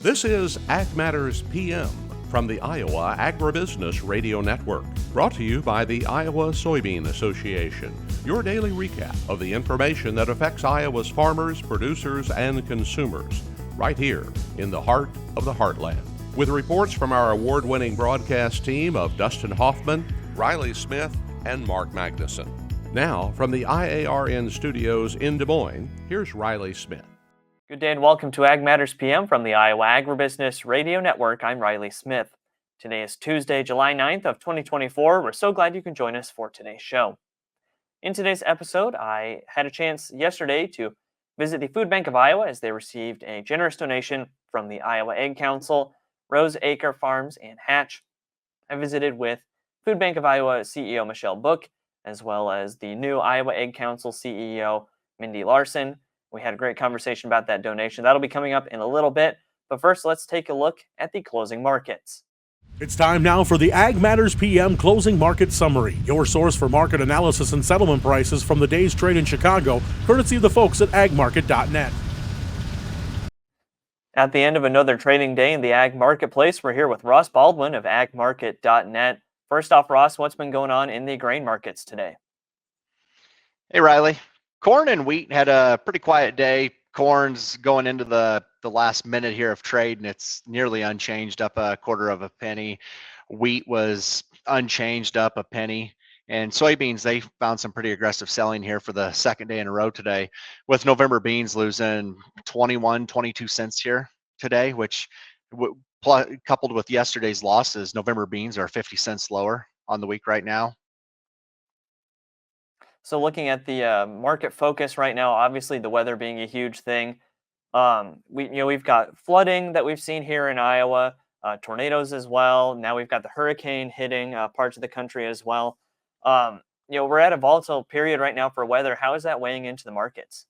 This is Ag Matters PM from the Iowa Agribusiness Radio Network, brought to you by the Iowa Soybean Association, your daily recap of the information that affects Iowa's farmers, producers, and consumers, right here in the heart of the heartland. With reports from our award-winning broadcast team of Dustin Hoffman, Riley Smith, and Mark Magnuson. Now, from the IARN studios in Des Moines, here's Riley Smith. Good day and welcome to Ag Matters PM from the Iowa Agribusiness Radio Network. I'm Riley Smith. Today is Tuesday, July 9th of 2024. We're so glad you can join us for today's show. In today's episode, I had a chance yesterday to visit the Food Bank of Iowa as they received a generous donation from the Iowa Egg Council, Rose Acre Farms, and Hatch. I visited with Food Bank of Iowa CEO Michelle Book, as well as the new Iowa Egg Council CEO Mindy Larson. We had a great conversation about that donation. That'll be coming up in a little bit. But first, let's take a look at the closing markets. It's time now for the Ag Matters PM Closing Market Summary, your source for market analysis and settlement prices from the day's trade in Chicago, courtesy of the folks at agmarket.net. At the end of another trading day in the ag marketplace, we're here with Ross Baldwin of agmarket.net. First off, Ross, what's been going on in the grain markets today? Hey, Riley. Corn and wheat had a pretty quiet day. Corn's going into the last minute here of trade, and it's nearly unchanged, up a quarter of a penny. Wheat was unchanged, up a penny. And soybeans, they found some pretty aggressive selling here for the second day in a row today, with November beans losing 21, 22 cents here today, which coupled with yesterday's losses, November beans are 50 cents lower on the week right now. So looking at the market focus right now, obviously the weather being a huge thing. We've got flooding that we've seen here in Iowa, tornadoes as well. Now we've got the hurricane hitting parts of the country as well. We're at a volatile period right now for weather. How is that weighing into the markets?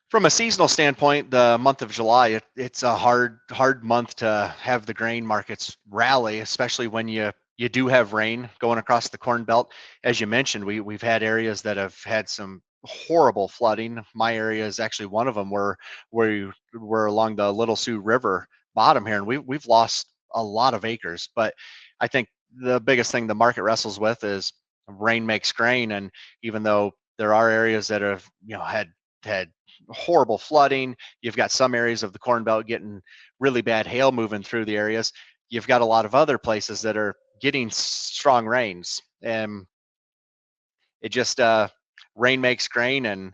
From a seasonal standpoint, the month of July, it's a hard month to have the grain markets rally, especially when you do have rain going across the Corn Belt. As you mentioned, we've had areas that have had some horrible flooding. My area is actually one of them where we're along the Little Sioux River bottom here, and we've lost a lot of acres. But I think the biggest thing the market wrestles with is rain makes grain, and even though there are areas that have had horrible flooding, you've got some areas of the Corn Belt getting really bad hail moving through the areas. You've got a lot of other places that are getting strong rains, and it just rain makes grain, and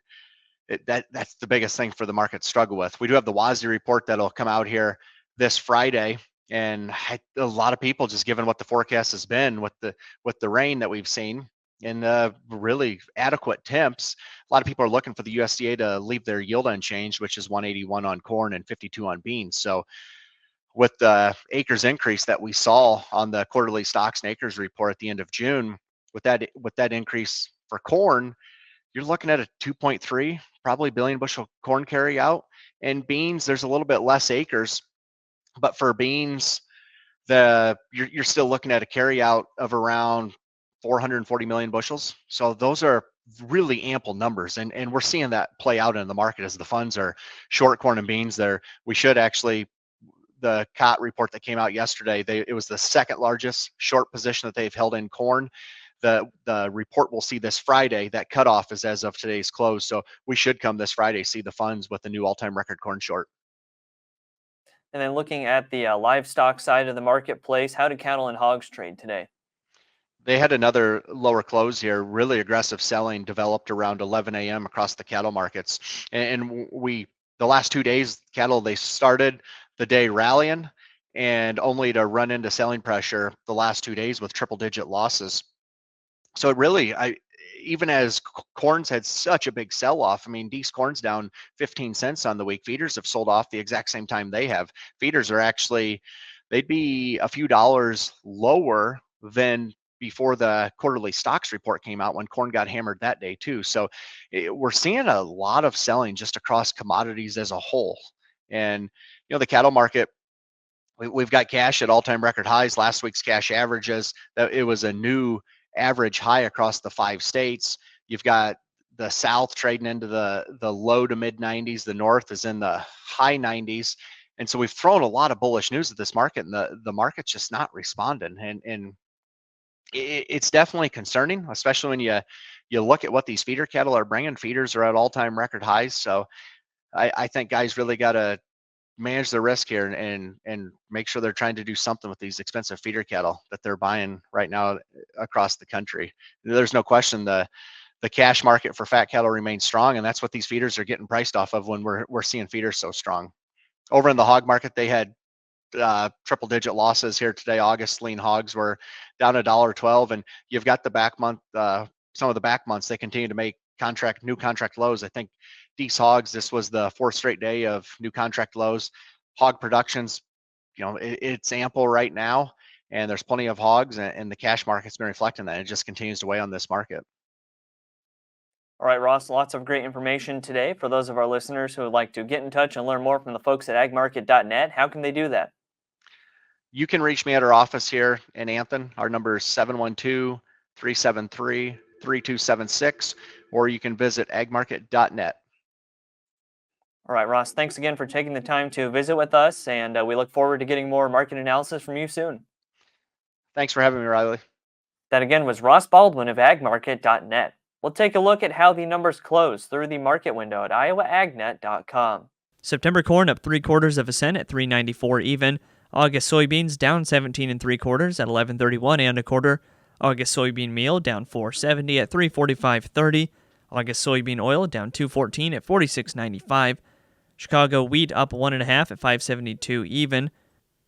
that's the biggest thing for the market to struggle with. We do have the WASDE report that'll come out here this Friday, and a lot of people, just given what the forecast has been with the rain that we've seen and really adequate temps, a lot of people are looking for the USDA to leave their yield unchanged, which is 181 on corn and 52 on beans. So with the acres increase that we saw on the quarterly stocks and acres report at the end of June, with that increase for corn, you're looking at a 2.3 probably billion bushel corn carry out. And beans, there's a little bit less acres, but for beans, you're still looking at a carry out of around 440 million bushels. So those are really ample numbers, and we're seeing that play out in the market as the funds are short corn and beans. We should actually, the COT report that came out yesterday, it was the second largest short position that they've held in corn. The report we'll see this Friday, that cutoff is as of today's close. So we should come this Friday see the funds with the new all-time record corn short. And then looking at the livestock side of the marketplace, how did cattle and hogs trade today? They had another lower close here. Really aggressive selling developed around 11 a.m. across the cattle markets. And the last 2 days, cattle, they started the day rallying, and only to run into selling pressure the last 2 days with triple-digit losses. So it really, even as corn's had such a big sell-off, I mean, Dees corn's down 15 cents on the week. Feeders have sold off the exact same time they have. Feeders are actually, they'd be a few dollars lower than before the quarterly stocks report came out, when corn got hammered that day too. So we're seeing a lot of selling just across commodities as a whole. And, the cattle market, we've got cash at all-time record highs. Last week's cash averages, it was a new average high across the 5 states. You've got the south trading into the low to mid 90s. The north is in the high 90s. And so we've thrown a lot of bullish news at this market, and the market's just not responding. And it's definitely concerning, especially when you look at what these feeder cattle are bringing. Feeders are at all-time record highs. So I think guys really got to manage the risk here and make sure they're trying to do something with these expensive feeder cattle that they're buying right now across the country. There's no question the cash market for fat cattle remains strong, and that's what these feeders are getting priced off of when we're seeing feeders so strong. Over in the hog market, they had triple-digit losses here today. August lean hogs were down $1.12, and you've got the back month. Some of the back months they continue to make new contract lows. I think Dees Hogs, this was the 4th straight day of new contract lows. Hog production's, it's ample right now, and there's plenty of hogs, and the cash market's been reflecting that. It just continues to weigh on this market. All right, Ross, lots of great information today. For those of our listeners who would like to get in touch and learn more from the folks at agmarket.net, how can they do that? You can reach me at our office here in Anthon. Our number is 712-373-3276, or you can visit agmarket.net. All right, Ross, thanks again for taking the time to visit with us, and we look forward to getting more market analysis from you soon. Thanks for having me, Riley. That again was Ross Baldwin of agmarket.net. We'll take a look at how the numbers close through the market window at iowaagnet.com. September corn up 3/4 cent at $3.94 even. August soybeans down 17 3/4 at $11.31 1/4. August soybean meal down 4.70 at $3.45.30. August soybean oil down 2.14 at $46.95. Chicago wheat up 1.5 at $5.72 even.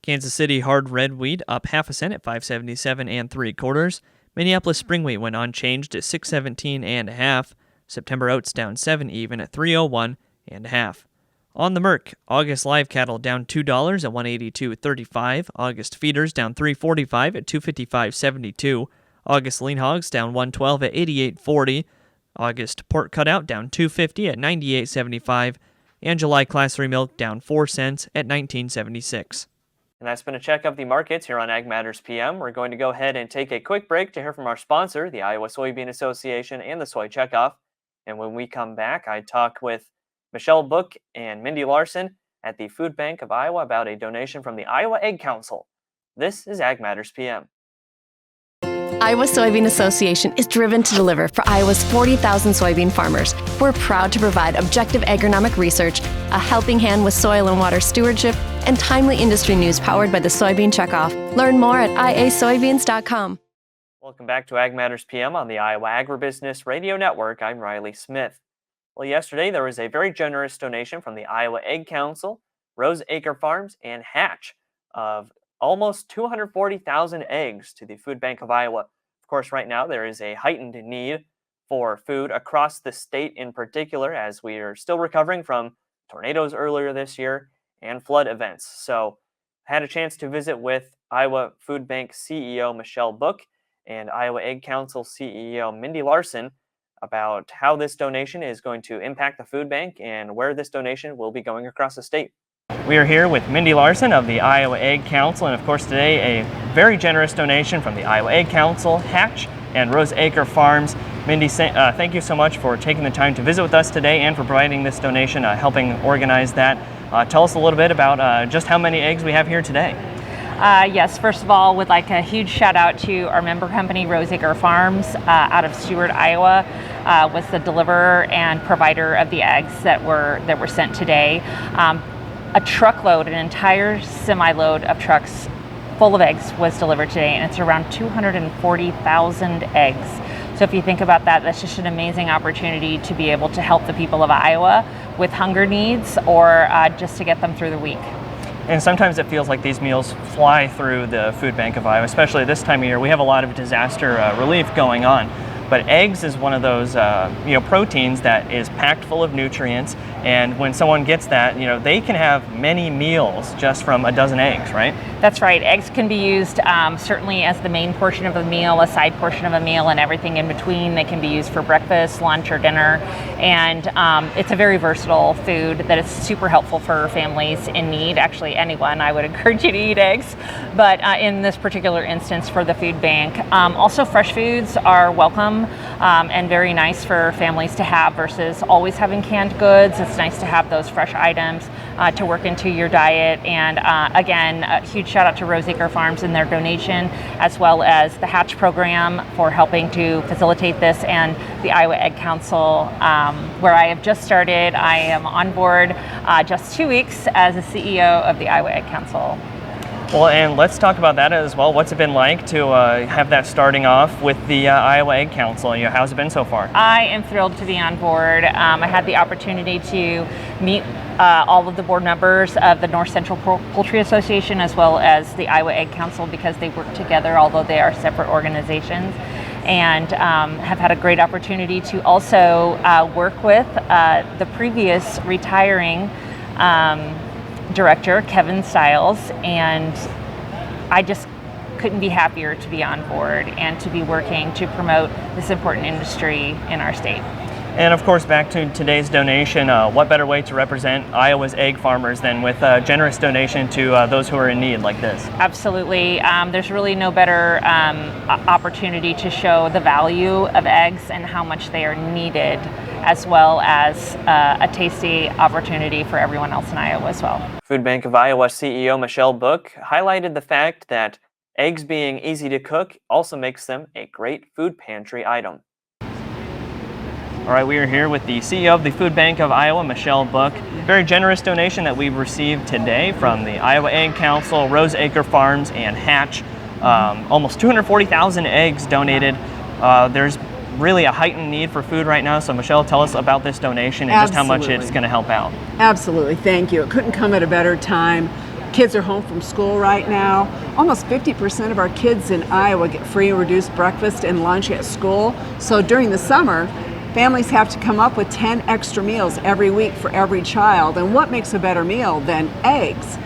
Kansas City hard red wheat up 1/2 cent at $5.77 3/4. Minneapolis spring wheat went unchanged at $6.17 1/2. September oats down 7 even at $3.01 1/2. On the Merc, August live cattle down $2 at $182.35. August feeders down $3.45 at $255.72. August lean hogs down $112 at $88.40. August pork cutout down $2.50 at $98.75. And July Class 3 milk down 4 cents at $19.76. And that's been a check of the markets here on Ag Matters PM. We're going to go ahead and take a quick break to hear from our sponsor, the Iowa Soybean Association and the Soy Checkoff. And when we come back, I talk with Michelle Book and Mindy Larson at the Food Bank of Iowa about a donation from the Iowa Egg Council. This is Ag Matters PM. Iowa Soybean Association is driven to deliver for Iowa's 40,000 soybean farmers. We're proud to provide objective agronomic research, a helping hand with soil and water stewardship, and timely industry news powered by the Soybean Checkoff. Learn more at iasoybeans.com. Welcome back to Ag Matters PM on the Iowa Agribusiness Radio Network. I'm Riley Smith. Well, yesterday there was a very generous donation from the Iowa Egg Council, Rose Acre Farms, and Hatch of almost 240,000 eggs to the Food Bank of Iowa. Of course, right now there is a heightened need for food across the state in particular, as we are still recovering from tornadoes earlier this year and flood events. So I had a chance to visit with Iowa Food Bank CEO Michelle Book and Iowa Egg Council CEO Mindy Larson about how this donation is going to impact the food bank and where this donation will be going across the state. We are here with Mindy Larson of the Iowa Egg Council, and of course today a very generous donation from the Iowa Egg Council, Hatch, and Rose Acre Farms. Mindy, thank you so much for taking the time to visit with us today and for providing this donation, helping organize that. Tell us a little bit about just how many eggs we have here today. Yes, first of all, would like a huge shout out to our member company, Rose Acre Farms, out of Stewart, Iowa, was the deliverer and provider of the eggs that were sent today. A truckload, an entire semi-load of trucks full of eggs was delivered today, and it's around 240,000 eggs. So if you think about that, that's just an amazing opportunity to be able to help the people of Iowa with hunger needs or just to get them through the week. And sometimes it feels like these meals fly through the Food Bank of Iowa, especially this time of year. We have a lot of disaster relief going on. But eggs is one of those proteins that is packed full of nutrients, and when someone gets that, they can have many meals just from a dozen eggs, right? That's right. Eggs can be used certainly as the main portion of a meal, a side portion of a meal, and everything in between. They can be used for breakfast, lunch, or dinner. And it's a very versatile food that is super helpful for families in need. Actually, anyone, I would encourage you to eat eggs, but in this particular instance for the food bank. Also, fresh foods are welcome and very nice for families to have versus always having canned goods. It's nice to have those fresh items to work into your diet. And again, a huge shout out to Roseacre Farms and their donation, as well as the Hatch program for helping to facilitate this, and the Iowa Egg Council, where I have just started. I am on board just 2 weeks as a CEO of the Iowa Egg Council. Well, and let's talk about that as well. What's it been like to have that starting off with the Iowa Egg Council? How's it been so far? I am thrilled to be on board. I had the opportunity to meet all of the board members of the North Central Poultry Association as well as the Iowa Egg Council, because they work together, although they are separate organizations, and have had a great opportunity to also work with the previous retiring director, Kevin Stiles, and I just couldn't be happier to be on board and to be working to promote this important industry in our state. And of course, back to today's donation, what better way to represent Iowa's egg farmers than with a generous donation to those who are in need like this? Absolutely. There's really no better opportunity to show the value of eggs and how much they are needed, as well as a tasty opportunity for everyone else in Iowa as well. Food Bank of Iowa CEO Michelle Book highlighted the fact that eggs being easy to cook also makes them a great food pantry item. All right, we are here with the CEO of the Food Bank of Iowa, Michelle Book. Very generous donation that we've received today from the Iowa Egg Council, Roseacre Farms, and Hatch. Almost 240,000 eggs donated. There's really a heightened need for food right now. So Michelle, tell us about this donation and just how much it's going to help out. Absolutely, thank you. It couldn't come at a better time. Kids are home from school right now. Almost 50% of our kids in Iowa get free and reduced breakfast and lunch at school. So during the summer, families have to come up with 10 extra meals every week for every child. And what makes a better meal than eggs?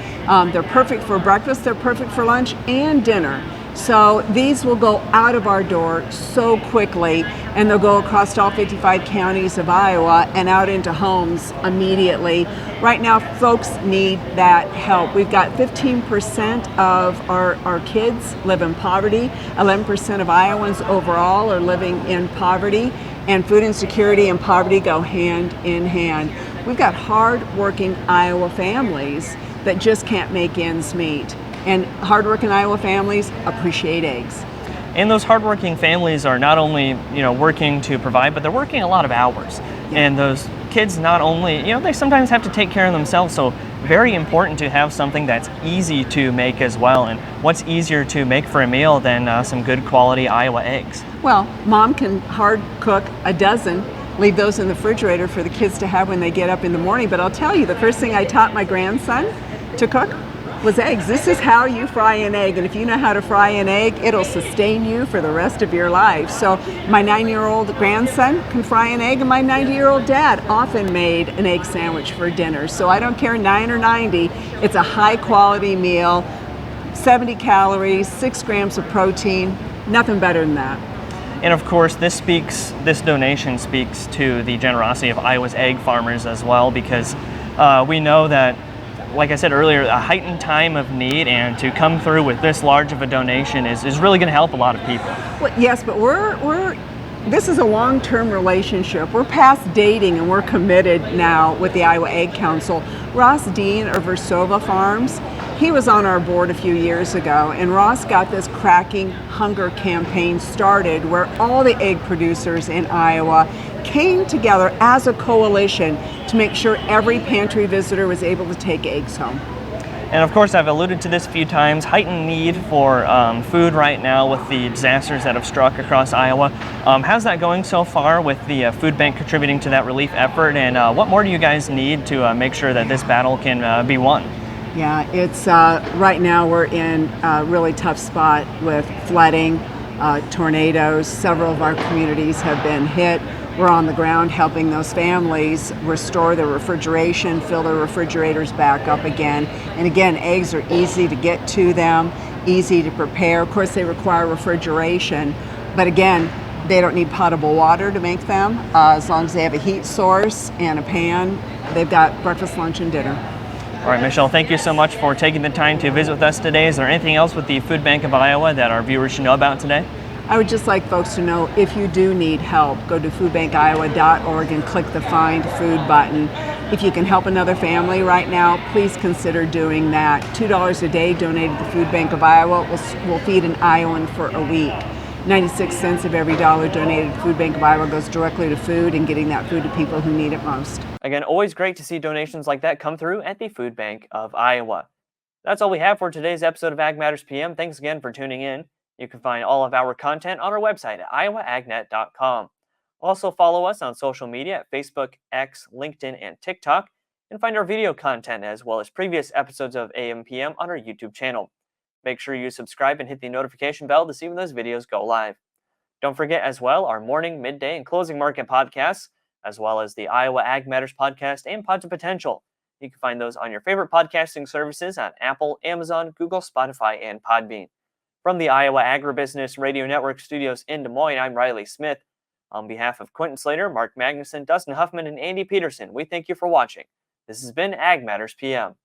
They're perfect for breakfast, they're perfect for lunch and dinner. So these will go out of our door so quickly, and they'll go across all 55 counties of Iowa and out into homes immediately. Right now, folks need that help. We've got 15% of our kids live in poverty. 11% of Iowans overall are living in poverty, and food insecurity and poverty go hand in hand. We've got hard-working Iowa families that just can't make ends meet. And hardworking Iowa families appreciate eggs. And those hardworking families are not only, working to provide, but they're working a lot of hours. Yeah. And those kids not only, they sometimes have to take care of themselves. So very important to have something that's easy to make as well. And what's easier to make for a meal than some good quality Iowa eggs? Well, mom can hard cook a dozen, leave those in the refrigerator for the kids to have when they get up in the morning. But I'll tell you, the first thing I taught my grandson to cook was eggs. This is how you fry an egg, and if you know how to fry an egg, it'll sustain you for the rest of your life. So my 9-year-old grandson can fry an egg, and my 90-year-old dad often made an egg sandwich for dinner. So I don't care 9 or 90, it's a high quality meal, 70 calories, 6 grams of protein, nothing better than that. And of course, this donation speaks to the generosity of Iowa's egg farmers as well, because we know that, like I said earlier, a heightened time of need, and to come through with this large of a donation is really going to help a lot of people. Well, yes, but this is a long-term relationship. We're past dating, and we're committed now with the Iowa Egg Council. Ross Dean of Versova Farms, he was on our board a few years ago, and Ross got this Cracking Hunger campaign started, where all the egg producers in Iowa came together as a coalition to make sure every pantry visitor was able to take eggs home. And of course, I've alluded to this a few times, heightened need for food right now with the disasters that have struck across Iowa. How's that going so far with the food bank contributing to that relief effort? And what more do you guys need to make sure that this battle can be won? Yeah, it's right now we're in a really tough spot with flooding, tornadoes. Several of our communities have been hit. We're on the ground helping those families restore their refrigeration, fill their refrigerators back up again. And again, eggs are easy to get to them, easy to prepare. Of course, they require refrigeration. But again, They don't need potable water to make them. As long as they have a heat source and a pan, they've got breakfast, lunch, and dinner. All right, Michelle, thank you so much for taking the time to visit with us today. Is there anything else with the Food Bank of Iowa that our viewers should know about today? I would just like folks to know, if you do need help, go to foodbankiowa.org and click the Find Food button. If you can help another family right now, please consider doing that. $2 a day donated to Food Bank of Iowa will feed an Iowan for a week. 96 cents of every dollar donated to Food Bank of Iowa goes directly to food and getting that food to people who need it most. Again, always great to see donations like that come through at the Food Bank of Iowa. That's all we have for today's episode of Ag Matters PM. Thanks again for tuning in. You can find all of our content on our website at iowaagnet.com. Also follow us on social media at Facebook, X, LinkedIn, and TikTok, and find our video content as well as previous episodes of AM PM on our YouTube channel. Make sure you subscribe and hit the notification bell to see when those videos go live. Don't forget as well our morning, midday, and closing market podcasts, as well as the Iowa Ag Matters podcast and Pod to Potential. You can find those on your favorite podcasting services on Apple, Amazon, Google, Spotify, and Podbean. From the Iowa Agribusiness Radio Network studios in Des Moines, I'm Riley Smith. On behalf of Quentin Slater, Mark Magnuson, Dustin Huffman, and Andy Peterson, we thank you for watching. This has been Ag Matters PM.